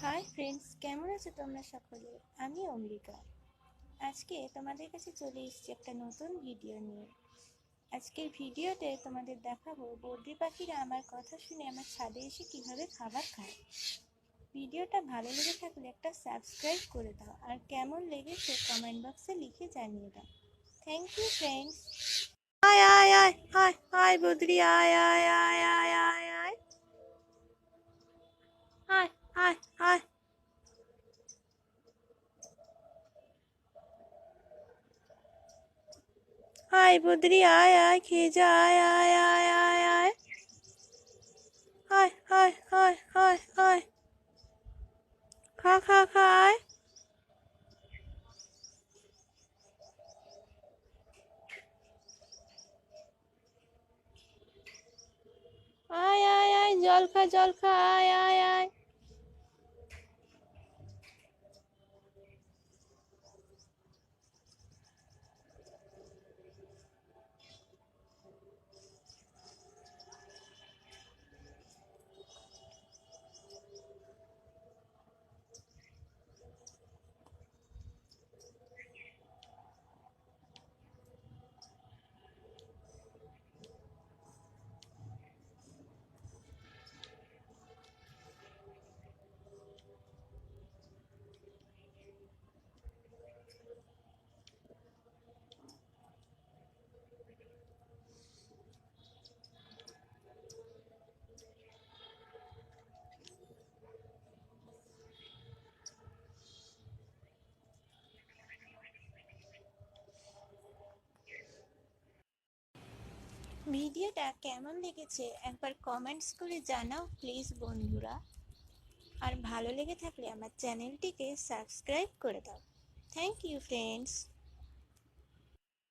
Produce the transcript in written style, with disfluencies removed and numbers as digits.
Hi friends, কেমন আছো তোমরা সকলে? আমি অম্বিকা। আজকে তোমাদের কাছে চলে এসেছি একটা নতুন ভিডিও নিয়ে। আজকের ভিডিওতে তোমাদের দেখাবো বদ্রি পাখিরা আমার কথা শুনে আমার ছাদে এসে কিভাবে খাবার খায়। ভিডিওটা ভালো লেগে থাকলে একটা সাবস্ক্রাইব করে দাও, আর কেমন লেগেছে কমেন্ট বক্সে লিখে জানিয়ে দাও। Thank you friends. আয় আয় আয় আয় আয় বদ্রি, আয় আয় আয় আয় আয় আয় আয় আয় আয় আয় বদ্রি, আয় আয় খেয়ে যা, আয় আয় আয় আয় আয় আয় আয় আয় আয় আয় খা খা খা আয় আয় আয় আয় জল খা আয় আয় আয় ভিডিওটা কেমন লেগেছে একবার কমেন্টস করে জানাও প্লিজ বন্ধুরা। আর ভালো লেগে থাকলে আমার চ্যানেলটিকে সাবস্ক্রাইব করে দাও। Thank you friends.